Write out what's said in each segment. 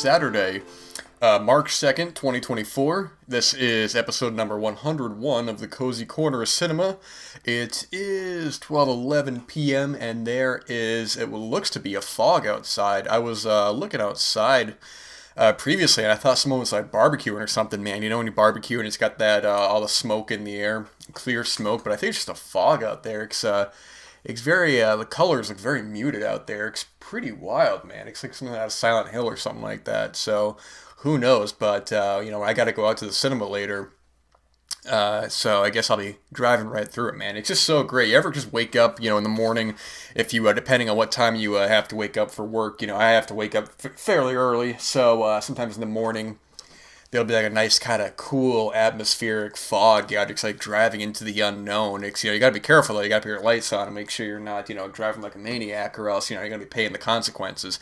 Saturday, March 2nd, 2024. This is episode number 101 of the Cozy Corner of Cinema. It is 12:11 p.m. and there is, it looks to be a fog outside. I was looking outside previously and I thought someone was like barbecuing or something, man. You know when you barbecue and it's got that, all the smoke in the air, clear smoke, but I think it's just a fog out there. It's very, the colors look very muted out there. It's pretty wild, man. It's like something out of Silent Hill or something like that. So, who knows? But, I gotta go out to the cinema later. So I guess I'll be driving right through it, man. It's just so great. You ever just wake up, in the morning, if you, depending on what time you have to wake up for work, I have to wake up fairly early. So, sometimes in the morning, there'll be like a nice kind of cool atmospheric fog. It's like driving into the unknown. You got to be careful though. You got to put your lights on and make sure you're not, driving like a maniac, or else, you're going to be paying the consequences.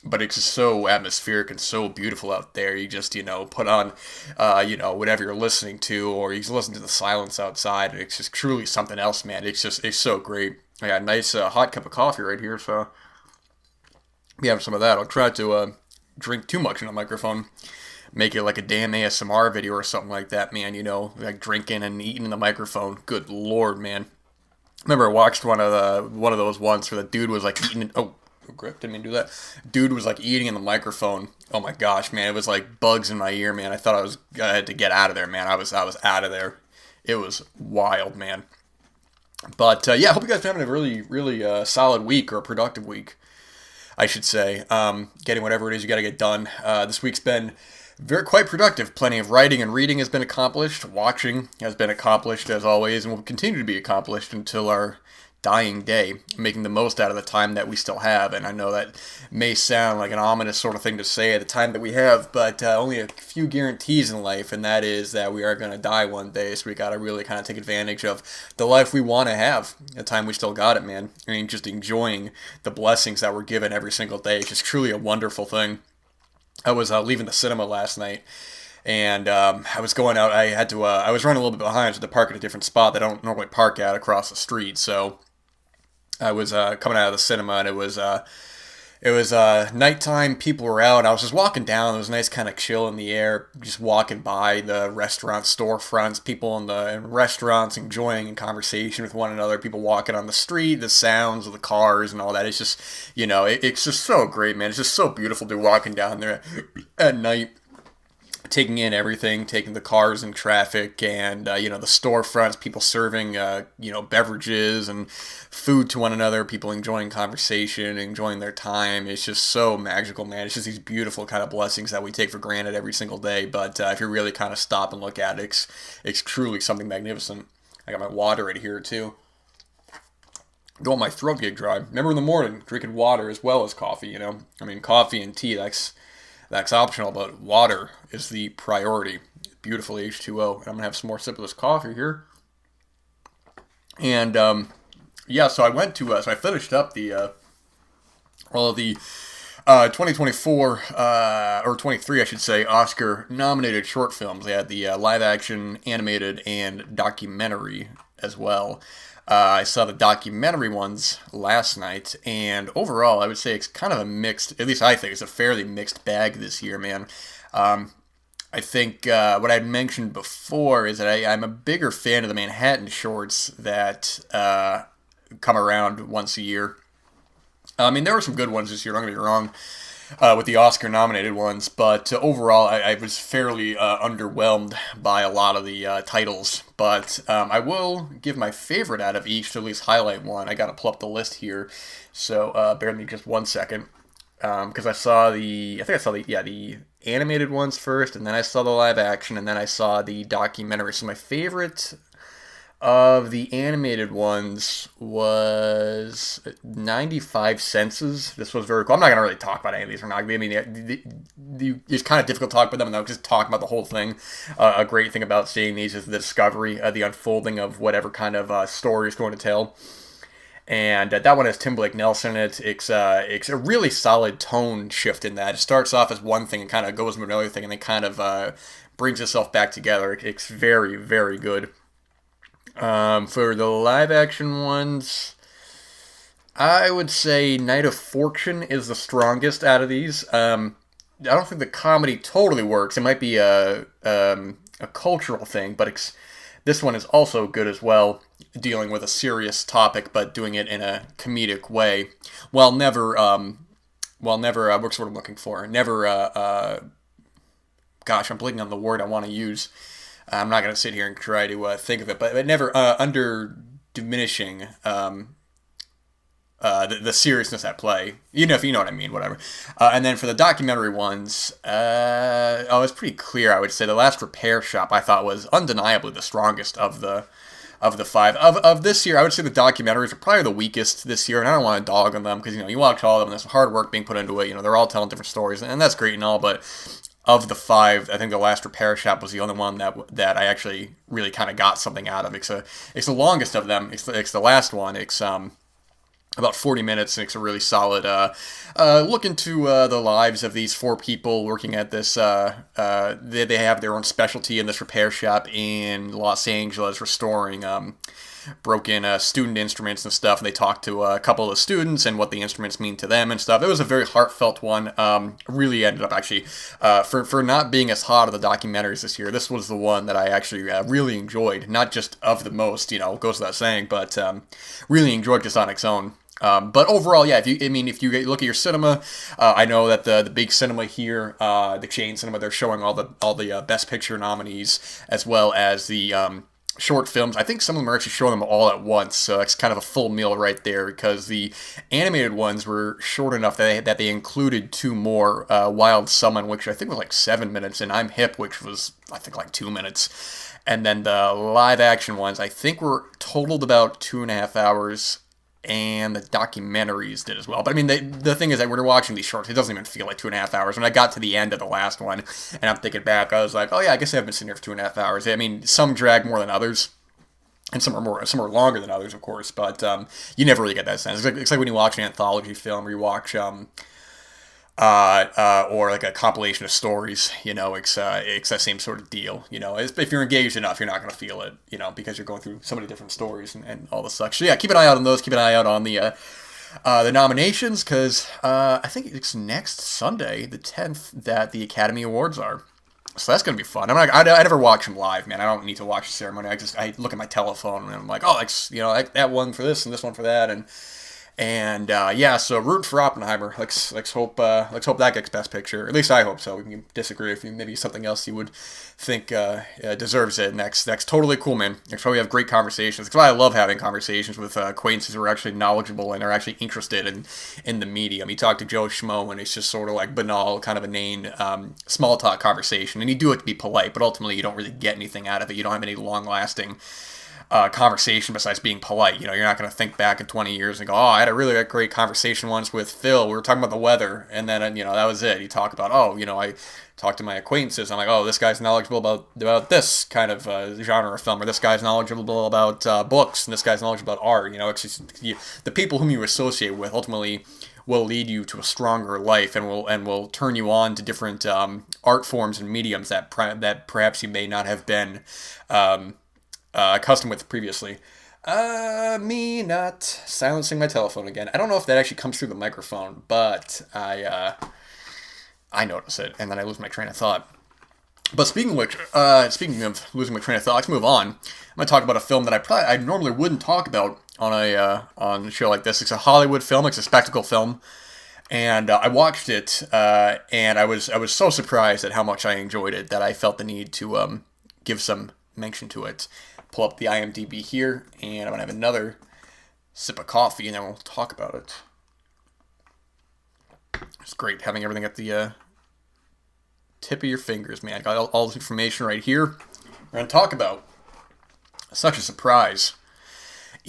But it's just so atmospheric and so beautiful out there. You just, put on, whatever you're listening to, or you just listen to the silence outside, and it's just truly something else, man. It's so great. I got a nice hot cup of coffee right here, so be having some of that. I'll try to drink too much in the microphone. Make it like a damn ASMR video or something like that, man, like drinking and eating in the microphone. Good lord, man. I remember I watched one of those once where the dude was like eating, grip, didn't mean to do that. Dude was like eating in the microphone. Oh my gosh, man, it was like bugs in my ear, man. I thought I had to get out of there, man. I was out of there. It was wild, man. But yeah, I hope you guys are having a really, really solid week, or a productive week, I should say. Getting whatever it is you got to get done. This week's been quite productive. Plenty of writing and reading has been accomplished. Watching has been accomplished, as always, and will continue to be accomplished until our dying day. Making the most out of the time that we still have. And I know that may sound like an ominous sort of thing to say at the time that we have, but only a few guarantees in life, and that is that we are going to die one day. So we got to really kind of take advantage of the life we want to have, the time we still got it, man. I mean, just enjoying the blessings that we're given every single day. It's just truly a wonderful thing. I was leaving the cinema last night, and I was going out. I was running a little bit behind, so I had to park at a different spot that I don't normally park at across the street. So I was coming out of the cinema, and it was nighttime. People were out. I was just walking down. There was a nice kind of chill in the air, just walking by the restaurant storefronts, people in restaurants enjoying in conversation with one another, people walking on the street, the sounds of the cars and all that. It's just, it's just so great, man. It's just so beautiful to be walking down there at night, taking in everything, taking the cars and traffic, and the storefronts, people serving beverages and food to one another, people enjoying conversation, enjoying their time. It's just so magical, man. It's just these beautiful kind of blessings that we take for granted every single day, but if you really kind of stop and look at it, it's truly something magnificent. I got my water right here too. Don't want my throat to get dry. Remember in the morning, drinking water as well as coffee, I mean, coffee and tea, that's optional, but water is the priority. Beautiful H2O. And I'm going to have some more sip of this coffee here. And, so I went to, so I finished up the 2024, or 23, I should say, Oscar-nominated short films. They had the live-action, animated, and documentary as well. I saw the documentary ones last night, and overall, I would say it's kind of a mixed, at least I think it's a fairly mixed bag this year, man. I think what I'd mentioned before is that I'm a bigger fan of the Manhattan shorts that come around once a year. I mean, there were some good ones this year, don't get me wrong, with the Oscar-nominated ones, but overall, I was fairly underwhelmed by a lot of the titles, but I will give my favorite out of each to at least highlight one. I gotta pull up the list here, so bear with me just 1 second, because I think I saw the animated ones first, and then I saw the live action, and then I saw the documentary. So my favorite of the animated ones was 95 Senses. This was very cool. I'm not going to really talk about any of these. I mean, it's kind of difficult to talk about them without just talking about the whole thing. A great thing about seeing these is the discovery, the unfolding of whatever kind of story is going to tell. And that one has Tim Blake Nelson in it. It's a really solid tone shift in that. It starts off as one thing and kind of goes into another thing, and then kind of brings itself back together. It's very, very good. For the live action ones, I would say Night of Fortune is the strongest out of these. don't think the comedy totally works. It might be a cultural thing, but this one is also good as well, dealing with a serious topic, but doing it in a comedic way, while never what's what I'm looking for? Never gosh, I'm blanking on the word I want to use. I'm not going to sit here and try to think of it, but never under diminishing the seriousness at play. You know, if you know what I mean, whatever. And then for the documentary ones, it's pretty clear. I would say The Last Repair Shop I thought was undeniably the strongest of the five of this year. I would say the documentaries are probably the weakest this year, and I don't want to dog on them because you watch all of them. There's hard work being put into it. They're all telling different stories, and that's great and all, but of the five, I think The Last Repair Shop was the only one that I actually really kind of got something out of. It's the longest of them. It's the last one. It's about 40 minutes, and it's a really solid look into the lives of these four people working at this. They have their own specialty in this repair shop in Los Angeles, restoring broken student instruments and stuff. And they talk to a couple of the students and what the instruments mean to them and stuff. It was a very heartfelt one. Really ended up actually, for not being as hot of the documentaries this year, this was the one that I actually really enjoyed. Not just of the most, goes without saying, but really enjoyed just on its own. But overall, yeah, if you look at your cinema, I know that the big cinema here, the chain cinema, they're showing all the Best Picture nominees as well as the short films. I think some of them are actually showing them all at once, so it's kind of a full meal right there because the animated ones were short enough that they included two more, Wild Summon, which I think was like 7 minutes, and I'm Hip, which was I think like 2 minutes, and then the live action ones I think were totaled about 2.5 hours. And the documentaries did as well. But I mean, the thing is that when you're watching these shorts, it doesn't even feel like 2.5 hours. When I got to the end of the last one, and I'm thinking back, I was like, oh yeah, I guess I've been sitting here for 2.5 hours. I mean, some drag more than others, and some are longer than others, of course. But you never really get that sense. It's like when you watch an anthology film, or you watch or like a compilation of stories, it's that same sort of deal. If you're engaged enough, you're not going to feel it, because you're going through so many different stories and all the such. So yeah, keep an eye out on those. Keep an eye out on the nominations, because I think it's next Sunday, the 10th, that the Academy Awards are. So that's going to be fun. I never watch them live, man. I don't need to watch the ceremony. I look at my telephone and I'm like, oh, that one for this and this one for that, and yeah, so rooting for Oppenheimer. Let's hope that gets Best Picture. At least I hope so. We can disagree if maybe something else you would think deserves it next. That's totally cool, man. That's why we have great conversations. That's why I love having conversations with acquaintances who are actually knowledgeable and are actually interested in the medium. You talk to Joe Schmo and it's just sort of like banal, kind of inane, small talk conversation. And you do it to be polite, but ultimately you don't really get anything out of it. You don't have any long-lasting conversation besides being polite. You're not going to think back in 20 years and go, oh, I had a really great conversation once with Phil. We were talking about the weather, and then that was it. You talk about, I talked to my acquaintances. I'm like, oh, this guy's knowledgeable about this kind of genre of film, or this guy's knowledgeable about books, and this guy's knowledgeable about art. It's just the people whom you associate with ultimately will lead you to a stronger life, and will turn you on to different art forms and mediums that perhaps you may not have been accustomed with previously. Me not silencing my telephone again. I don't know if that actually comes through the microphone, but I notice it, and then I lose my train of thought. But speaking of losing my train of thought, let's move on. I'm going to talk about a film that I normally wouldn't talk about on a show like this. It's a Hollywood film. It's a spectacle film. And I watched it, and I was so surprised at how much I enjoyed it that I felt the need to give some mention to it. Pull up the IMDb here, and I'm going to have another sip of coffee, and then we'll talk about it. It's great having everything at the tip of your fingers, man. I got all this information right here. We're going to talk about such a surprise.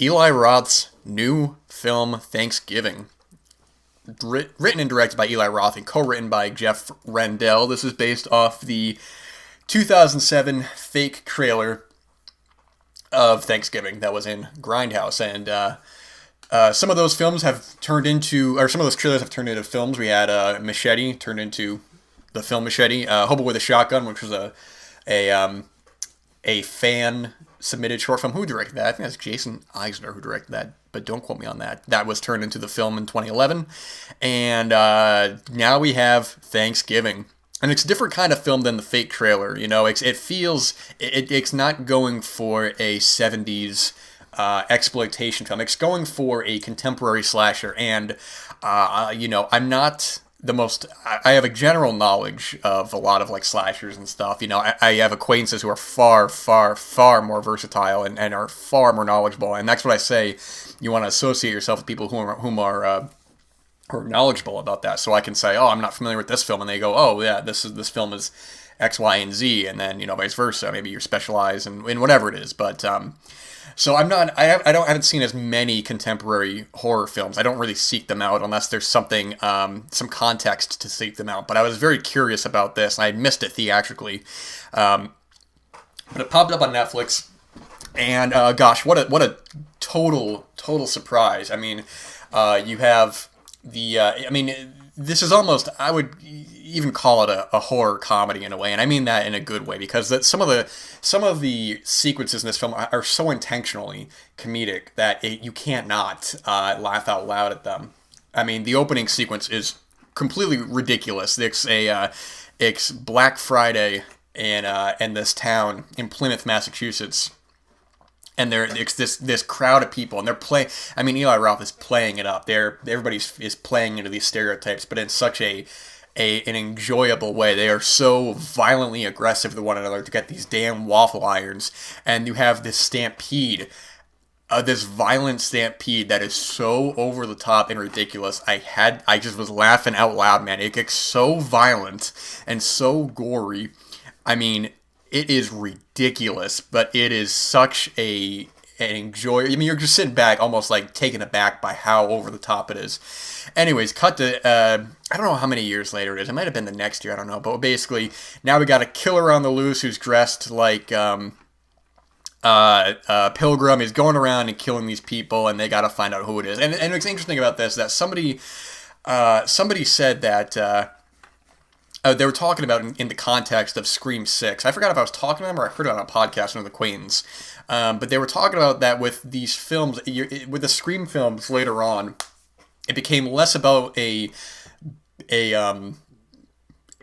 Eli Roth's new film, Thanksgiving. Written and directed by Eli Roth and co-written by Jeff Rendell. This is based off the 2007 fake trailer of Thanksgiving that was in Grindhouse, and some of those films have turned into, or some of those trailers have turned into films. We had Machete turned into the film Machete, Hobo with a Shotgun, which was a fan submitted short film. Who directed that? I think that's Jason Eisner who directed that but don't quote me on that. That was turned into the film in 2011, and now we have Thanksgiving. And it's a different kind of film than the fake trailer, you know. It's not going for a 70s exploitation film. It's going for a contemporary slasher, and you know, I'm not the most. I have a general knowledge of a lot of like slashers and stuff. You know, I have acquaintances who are far, far, far more versatile and are far more knowledgeable, and that's what I say. You want to associate yourself with people whom are knowledgeable about that. So I can say, oh, I'm not familiar with this film, and they go, oh yeah, this film is X, Y, and Z, and then, you know, vice versa. Maybe you're specialized in whatever it is, but so I'm not. I haven't seen as many contemporary horror films. I don't really seek them out unless there's something, some context to seek them out. But I was very curious about this, and I missed it theatrically. But it popped up on Netflix, and gosh, what a total surprise. I mean, you have I mean, this is almost, I would even call it a horror comedy in a way, and I mean that in a good way, because some of the sequences in this film are so intentionally comedic that you can't not laugh out loud at them. I mean, the opening sequence is completely ridiculous. It's Black Friday in this town in Plymouth, Massachusetts. And it's this crowd of people, and they're playing. I mean, Eli Roth is playing it up. Everybody is playing into these stereotypes, but in such an enjoyable way. They are so violently aggressive to one another to get these damn waffle irons, and you have this stampede, this violent stampede that is so over the top and ridiculous. I just was laughing out loud, man. It gets so violent and so gory. I mean, it is ridiculous, but it is such an enjoy. I mean, you're just sitting back, almost like taken aback by how over the top it is. Anyways, cut to I don't know how many years later it is. It might have been the next year. I don't know. But basically, now we got a killer on the loose who's dressed like Pilgrim. He's going around and killing these people, and they got to find out who it is. And what's interesting about this is that somebody said that. They were talking about in the context of Scream 6. I forgot if I was talking to them or I heard it on a podcast with the Queens. But they were talking about that with these films, with the Scream films later on, it became less about a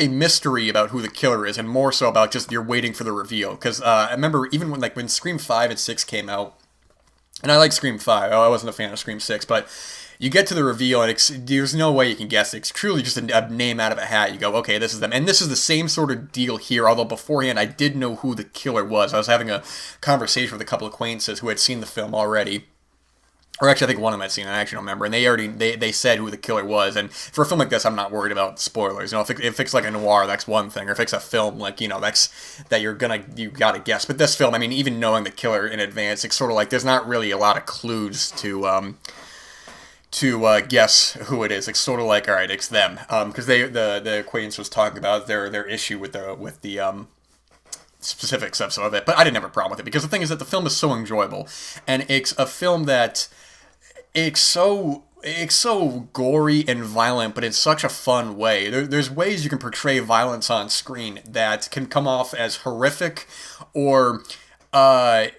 mystery about who the killer is, and more so about just you're waiting for the reveal. Because I remember even when Scream 5 and 6 came out, and I like Scream 5. I wasn't a fan of Scream 6, but you get to the reveal, and there's no way you can guess. It's truly just a name out of a hat. You go, okay, this is them. And this is the same sort of deal here, although beforehand I did know who the killer was. I was having a conversation with a couple of acquaintances who had seen the film already. Or actually, I think one of them had seen it. I actually don't remember. And they said who the killer was. And for a film like this, I'm not worried about spoilers. You know, if it's like a noir, that's one thing. Or if it's a film, like, you know, you gotta guess. But this film, I mean, even knowing the killer in advance, it's sort of like there's not really a lot of clues to guess who it is. It's sort of like, all right, it's them. Because the acquaintance was talking about their issue with the specifics of some of it. But I didn't have a problem with it, because the thing is that the film is so enjoyable, and it's a film that it's so gory and violent, but in such a fun way. There's ways you can portray violence on screen that can come off as horrific or I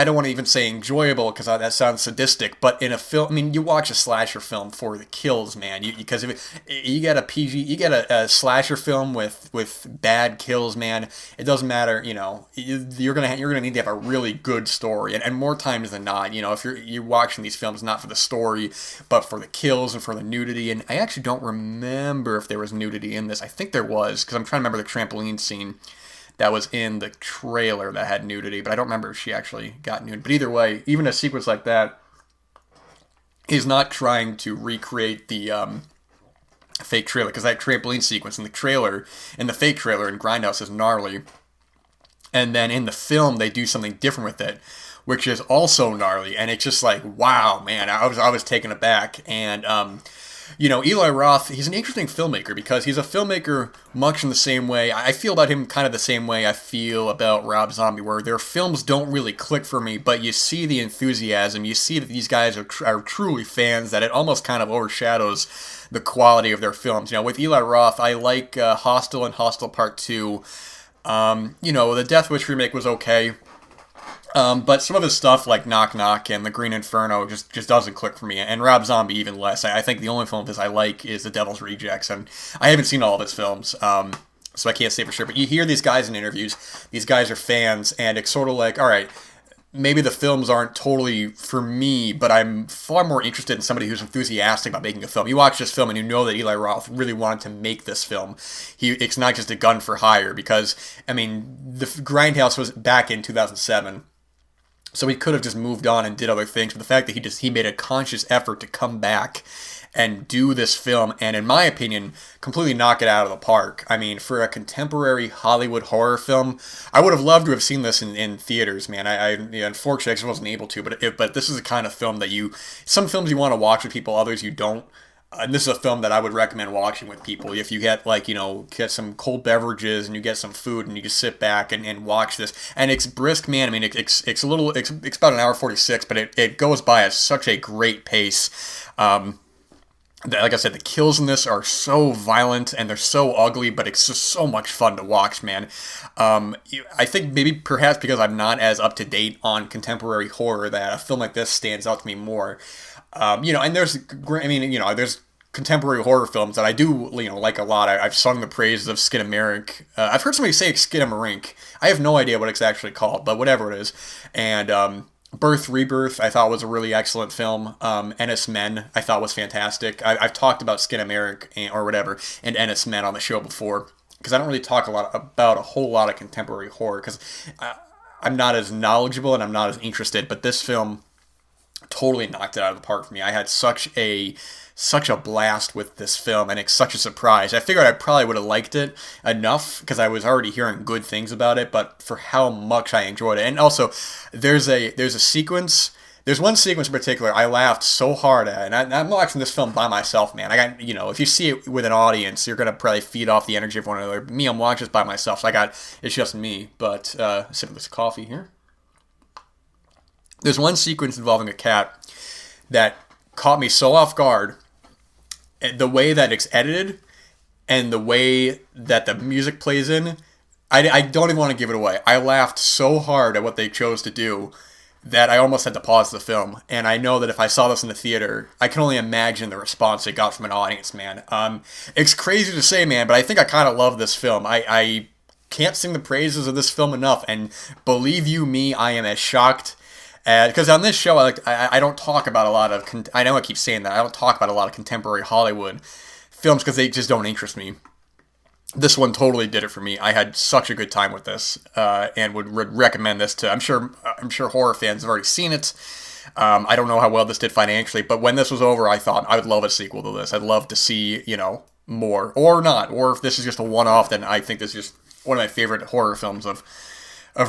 don't want to even say enjoyable, because that sounds sadistic, but in a film, I mean, you watch a slasher film for the kills, man, because if you get you get a slasher film with bad kills, man, it doesn't matter, you know, you're gonna need to have a really good story, and more times than not, you know, if you're watching these films not for the story, but for the kills and for the nudity. And I actually don't remember if there was nudity in this. I think there was, because I'm trying to remember the trampoline scene that was in the trailer that had nudity, but I don't remember if she actually got nude. But either way, even a sequence like that is not trying to recreate the fake trailer, because that trampoline sequence in the fake trailer in Grindhouse is gnarly. And then in the film, they do something different with it, which is also gnarly. And it's just like, wow, man, I was taken aback. And you know, Eli Roth, he's an interesting filmmaker, because he's a filmmaker much in the same way. I feel about him kind of the same way I feel about Rob Zombie, where their films don't really click for me, but you see the enthusiasm, you see that these guys are truly fans, that it almost kind of overshadows the quality of their films. You know, with Eli Roth, I like Hostel and Hostel Part 2. You know, the Death Wish remake was okay. But some of his stuff like Knock Knock and The Green Inferno just doesn't click for me, and Rob Zombie even less. I think the only film of his I like is The Devil's Rejects, and I haven't seen all of his films, so I can't say for sure. But you hear these guys in interviews; these guys are fans, and it's sort of like, all right, maybe the films aren't totally for me, but I'm far more interested in somebody who's enthusiastic about making a film. You watch this film and you know that Eli Roth really wanted to make this film. It's not just a gun for hire because, I mean, the Grindhouse was back in 2007. So he could have just moved on and did other things, but the fact that he made a conscious effort to come back and do this film, and in my opinion, completely knock it out of the park. I mean, for a contemporary Hollywood horror film, I would have loved to have seen this in theaters, man. Unfortunately, I just wasn't able to, but this is the kind of film that some films you want to watch with people, others you don't. And this is a film that I would recommend watching with people. If you get get some cold beverages and you get some food and you just sit back and watch this. And it's brisk, man. I mean, it's about an hour 46, but it goes by at such a great pace. Like I said, the kills in this are so violent and they're so ugly, but it's just so much fun to watch, man. I think perhaps because I'm not as up to date on contemporary horror that a film like this stands out to me more. And there's contemporary horror films that I do, like a lot. I've sung the praises of Skinamarink. I've heard somebody say Skinamarink. I have no idea what it's actually called, but whatever it is. And Birth, Rebirth, I thought was a really excellent film. Ennis Men, I thought was fantastic. I've talked about Skinamarink or whatever, and Ennis Men on the show before, because I don't really talk about a whole lot of contemporary horror, because I'm not as knowledgeable and I'm not as interested, but this film totally knocked it out of the park for me. I had such a blast with this film, and it's such a surprise. I figured I probably would have liked it enough because I was already hearing good things about it, but for how much I enjoyed it. And also, there's one sequence in particular I laughed so hard at, and I'm watching this film by myself, man. If you see it with an audience, you're gonna probably feed off the energy of one another. Me, I'm watching this by myself, so it's just me. But sipping this coffee here. There's one sequence involving a cat that caught me so off guard. The way that it's edited and the way that the music plays in, I don't even want to give it away. I laughed so hard at what they chose to do that I almost had to pause the film. And I know that if I saw this in the theater, I can only imagine the response it got from an audience, man. It's crazy to say, man, but I think I kind of love this film. I can't sing the praises of this film enough. And believe you me, I am as shocked. Because on this show, I don't talk about a lot of... I know I keep saying that. I don't talk about a lot of contemporary Hollywood films because they just don't interest me. This one totally did it for me. I had such a good time with this, and would recommend this to... I'm sure horror fans have already seen it. I don't know how well this did financially, but when this was over, I thought I would love a sequel to this. I'd love to see, more. Or not. Or if this is just a one-off, then I think this is just one of my favorite horror films of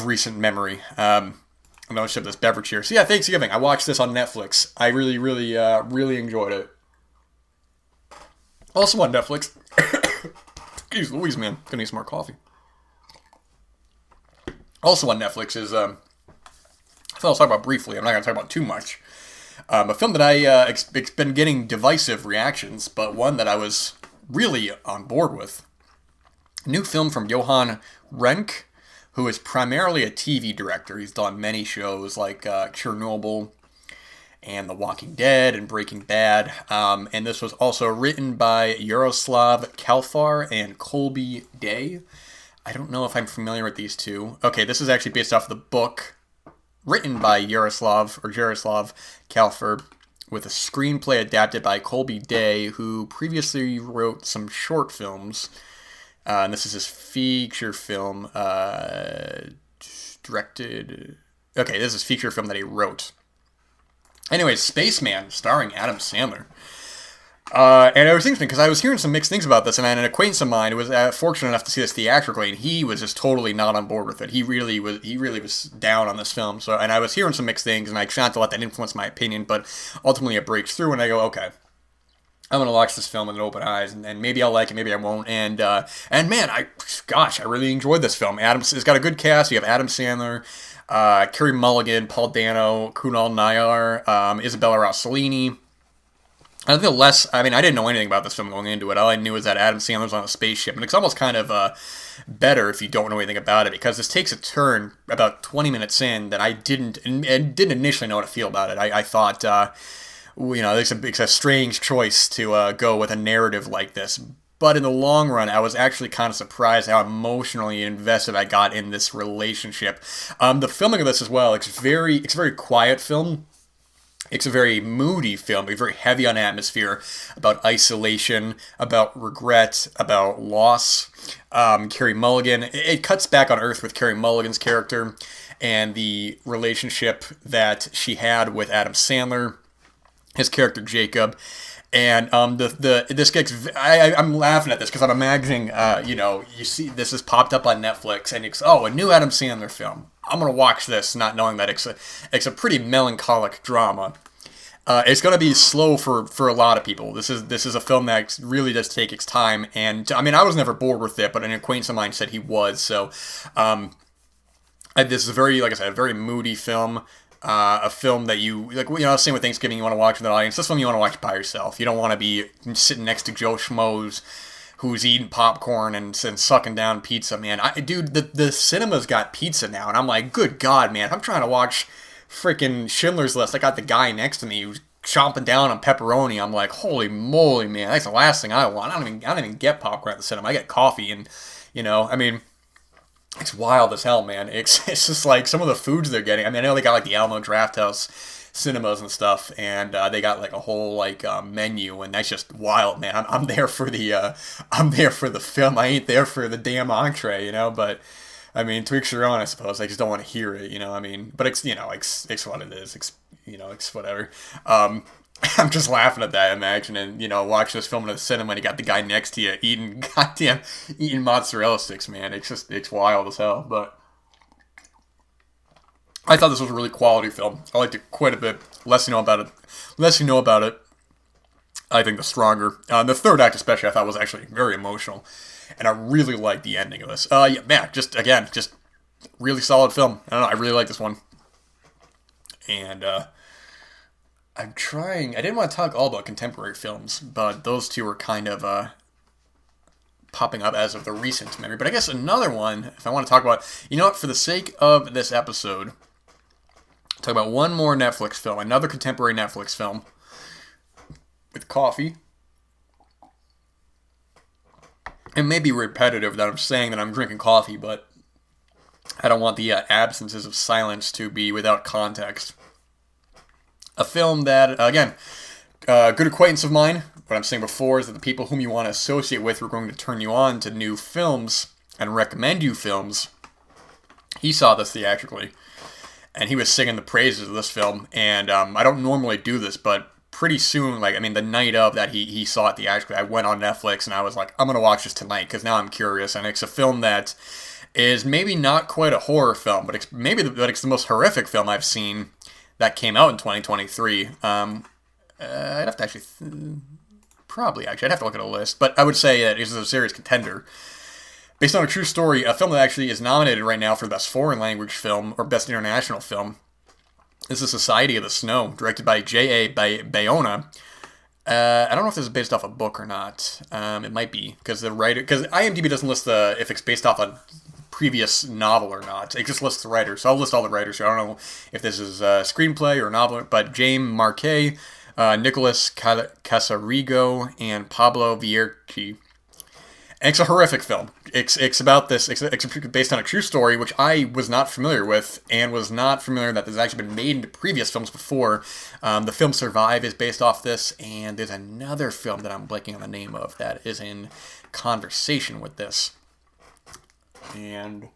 recent memory. I'm going to sip this beverage here. So yeah, Thanksgiving. I watched this on Netflix. I really, really, really enjoyed it. Also on Netflix. Excuse Louise, man. Gonna need some more coffee. Also on Netflix is, I thought I'll talk about briefly. I'm not going to talk about too much. A film that it's been getting divisive reactions, but one that I was really on board with. New film from Johan Renck, who is primarily a TV director. He's done many shows like Chernobyl and The Walking Dead and Breaking Bad. And this was also written by Yaroslav Kalfar and Colby Day. I don't know if I'm familiar with these two. Okay, this is actually based off the book written by Yaroslav Kalfar with a screenplay adapted by Colby Day, who previously wrote some short films. And this is his feature film, directed... Okay, this is feature film that he wrote. Anyways, Spaceman, starring Adam Sandler. And it was interesting, because I was hearing some mixed things about this, and an acquaintance of mine was fortunate enough to see this theatrically, and he was just totally not on board with it. He really was down on this film. So, and I was hearing some mixed things, and I try not to let that influence my opinion, but ultimately it breaks through, and I go, okay, I'm going to watch this film with open eyes, and maybe I'll like it, maybe I won't. And man, I really enjoyed this film. It's got a good cast. You have Adam Sandler, Carey Mulligan, Paul Dano, Kunal Nayyar, Isabella Rossellini. I feel less. I mean, I didn't know anything about this film going into it. All I knew was that Adam Sandler's on a spaceship, and it's almost kind of better if you don't know anything about it, because this takes a turn about 20 minutes in that I and didn't initially know how to feel about it. I thought, it's a strange choice to go with a narrative like this. But in the long run, I was actually kind of surprised how emotionally invested I got in this relationship. The filming of this as well, it's a very quiet film. It's a very moody film, very heavy on atmosphere, about isolation, about regret, about loss. Carey Mulligan, it cuts back on Earth with Carey Mulligan's character and the relationship that she had with Adam Sandler, his character Jacob. And this gets I'm laughing at this because I'm imagining you see this has popped up on Netflix and it's a new Adam Sandler film. I'm gonna watch this not knowing that it's a pretty melancholic drama. It's gonna be slow for a lot of people. This is a film that really does take its time, and I mean I was never bored with it, but an acquaintance of mine said he was. So this is a very, like I said, a very moody film. A film that same with Thanksgiving, you want to watch with an audience. This one you want to watch by yourself. You don't want to be sitting next to Joe Schmoes who's eating popcorn and sucking down pizza, man. The cinema's got pizza now, and I'm like, good God, man. I'm trying to watch freaking Schindler's List. I got the guy next to me who's chomping down on pepperoni. I'm like, holy moly, man. That's the last thing I want. I don't even get popcorn at the cinema. I get coffee, and I mean, it's wild as hell, man. It's just like some of the foods they're getting. I mean, I know they got like the Alamo Drafthouse cinemas and stuff, and they got like a whole menu, and that's just wild, man. I'm there for the film. I ain't there for the damn entree, But I mean, to each their own, I suppose. I just don't want to hear it, I mean, but it's what it is. It's whatever. I'm just laughing at that, imagining, watching this film in the cinema and you got the guy next to you eating mozzarella sticks, man. It's wild as hell, but I thought this was a really quality film. I liked it quite a bit. Less you know about it, I think the stronger. The third act especially, I thought was actually very emotional, and I really liked the ending of this. Yeah, man, just really solid film. I don't know, I really like this one. And, I didn't want to talk all about contemporary films, but those two are kind of popping up as of the recent memory. But I guess another one, if I want to talk about, for the sake of this episode, talk about one more Netflix film, another contemporary Netflix film with coffee. It may be repetitive that I'm saying that I'm drinking coffee, but I don't want the absences of silence to be without context. A film that, again, a good acquaintance of mine, what I'm saying before is that the people whom you want to associate with are going to turn you on to new films and recommend you films. He saw this theatrically, and he was singing the praises of this film, and I don't normally do this, but pretty soon, the night of that he saw it theatrically, I went on Netflix, and I was like, I'm going to watch this tonight, because now I'm curious, and it's a film that is maybe not quite a horror film, but it's the most horrific film I've seen that came out in 2023. I'd have to I'd have to look at a list, but I would say that it's a serious contender. Based on a true story, a film that actually is nominated right now for Best Foreign Language Film or Best International Film is The Society of the Snow, directed by J.A. Bayona. I don't know if this is based off a book or not. It might be, because IMDb doesn't list if it's based off a previous novel or not. It just lists the writers. So I'll list all the writers here. I don't know if this is a screenplay or a novel, but Jaime Marquez, Nicholas Casarigo, and Pablo Vierchi. And it's a horrific film. It's about this. It's based on a true story, which I was not familiar with, and was not familiar that this has actually been made into previous films before. The film Survive is based off this, and there's another film that I'm blanking on the name of that is in conversation with this. And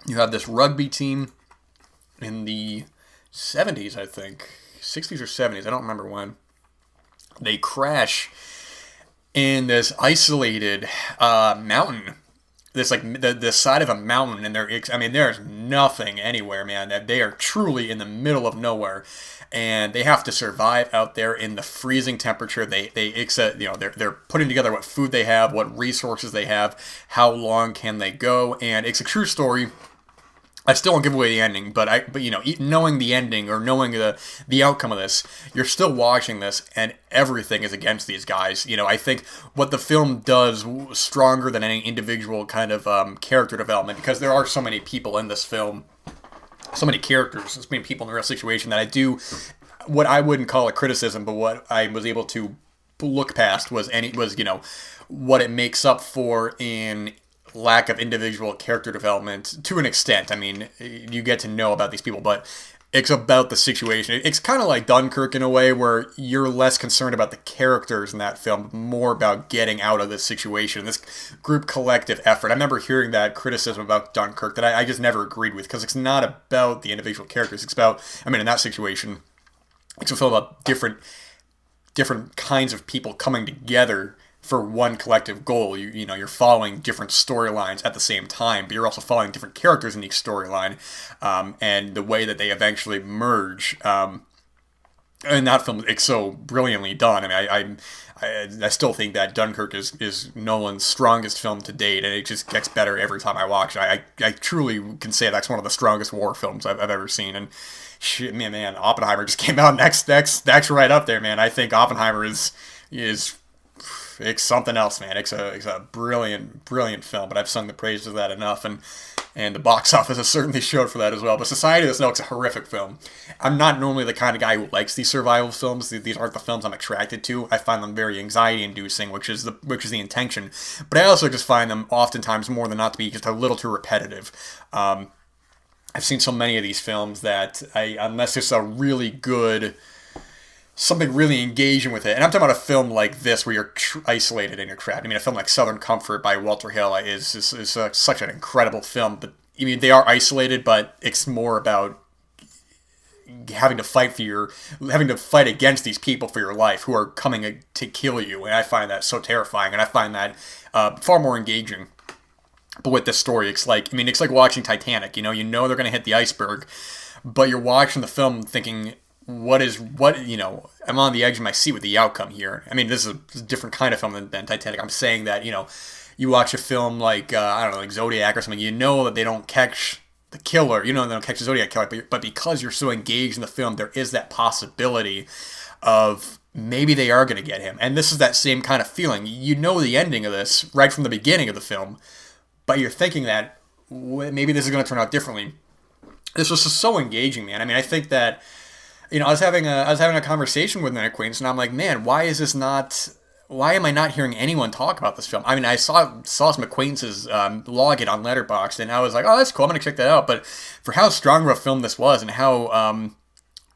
you have this rugby team in the 70s, I think. 60s or 70s, I don't remember when. They crash in this isolated mountain. This the side of a mountain, and there's nothing anywhere, man. That they are truly in the middle of nowhere, and they have to survive out there in the freezing temperature. They're putting together what food they have, what resources they have, how long can they go, and it's a true story I still won't give away the ending, but knowing the ending or knowing the outcome of this, you're still watching this, and everything is against these guys. I think what the film does stronger than any individual kind of character development, because there are so many people in this film, so many characters, so many people in the real situation, that I do what I wouldn't call a criticism, but what I was able to look past was what it makes up for in lack of individual character development to an extent. I mean, you get to know about these people, but it's about the situation. It's kind of like Dunkirk in a way, where you're less concerned about the characters in that film, more about getting out of this situation, this group collective effort. I remember hearing that criticism about Dunkirk that I just never agreed with, because it's not about the individual characters. It's about, in that situation, it's a film about different kinds of people coming together for one collective goal. You're following different storylines at the same time, but you're also following different characters in each storyline, and the way that they eventually merge. And that film, it's so brilliantly done. I still think that Dunkirk is Nolan's strongest film to date, and it just gets better every time I watch it. I truly can say that's one of the strongest war films I've ever seen. And shit, man, Oppenheimer just came out next right up there, man. I think Oppenheimer is it's something else, man. It's a brilliant film, but I've sung the praises of that enough, and the box office has certainly showed for that as well. But Society of the Snow, it's a horrific film. I'm not normally the kind of guy who likes these survival films. These aren't the films I'm attracted to. I find them very anxiety-inducing, which is the intention. But I also just find them oftentimes, more than not, to be just a little too repetitive. I've seen so many of these films that unless it's a really good, something really engaging with it. And I'm talking about a film like this where you're isolated and you're trapped. A film like Southern Comfort by Walter Hill is such an incredible film. But they are isolated, but it's more about having to fight against these people for your life who are coming to kill you. And I find that so terrifying, and I find that far more engaging. But with this story, it's like watching Titanic. You know they're going to hit the iceberg, but you're watching the film thinking, I'm on the edge of my seat with the outcome here. This is a different kind of film than Titanic. I'm saying that, you watch a film like, like Zodiac or something, that they don't catch the killer, they don't catch the Zodiac killer, but because you're so engaged in the film, there is that possibility of maybe they are going to get him. And this is that same kind of feeling. The ending of this right from the beginning of the film, but you're thinking that maybe this is going to turn out differently. This was just so engaging, man. I think that, I was having a conversation with an acquaintance, and I'm like, man, why am I not hearing anyone talk about this film? I saw some acquaintances log it on Letterboxd, and I was like, oh, that's cool, I'm going to check that out. But for how strong of a film this was, and how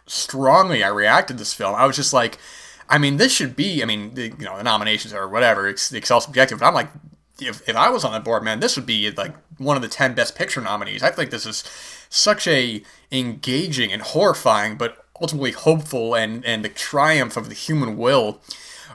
strongly I reacted to this film, I was just like, this should be, the nominations or whatever, it's all subjective, but I'm like, if I was on the board, man, this would be like one of the 10 Best Picture nominees. I think this is such a engaging and horrifying, but ultimately hopeful, and the triumph of the human will,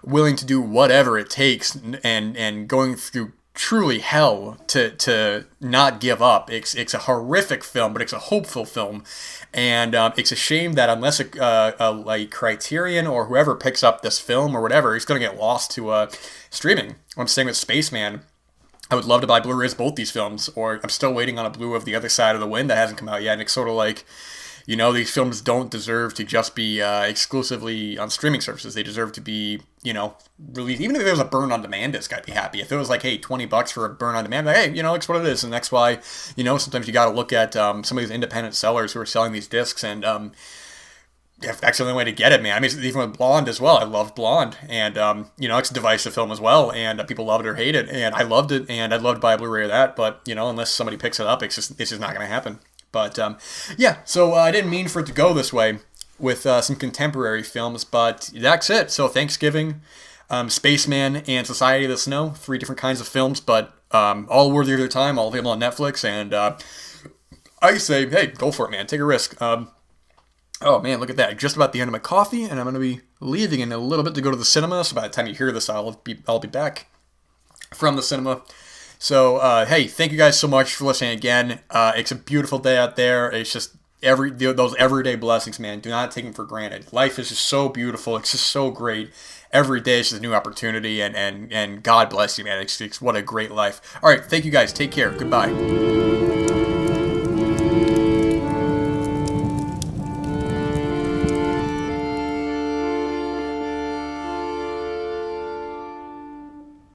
willing to do whatever it takes, and going through truly hell to not give up. It's a horrific film, but it's a hopeful film, and it's a shame that unless a Criterion or whoever picks up this film or whatever, it's going to get lost to streaming. I'm saying with Spaceman, I would love to buy Blu-rays of both these films, or I'm still waiting on a Blu of The Other Side of the Wind that hasn't come out yet, and it's sort of like, these films don't deserve to just be exclusively on streaming services. They deserve to be, released. Even if there was a burn-on-demand disc, I'd be happy. If it was like, hey, $20 for a burn-on-demand, like, hey, it's what it is. And that's why, sometimes you got to look at some of these independent sellers who are selling these discs, and that's the only way to get it, man. Even with Blonde as well. I loved Blonde, and it's a divisive film as well, and people love it or hate it, and I loved it, and I'd love to buy a Blu-ray of that, but unless somebody picks it up, it's just not going to happen. But so I didn't mean for it to go this way with some contemporary films, but that's it. So Thanksgiving, Spaceman, and Society of the Snow, 3 different kinds of films, but all worthy of their time, all available on Netflix, and I say, hey, go for it, man. Take a risk. Oh man, look at that! Just about the end of my coffee, and I'm going to be leaving in a little bit to go to the cinema. So by the time you hear this, I'll be back from the cinema. So hey, thank you guys so much for listening again. It's a beautiful day out there. It's just those everyday blessings, man. Do not take them for granted. Life is just so beautiful. It's just so great. Every day is just a new opportunity, and God bless you, man. It's what a great life. All right, thank you guys. Take care. Goodbye.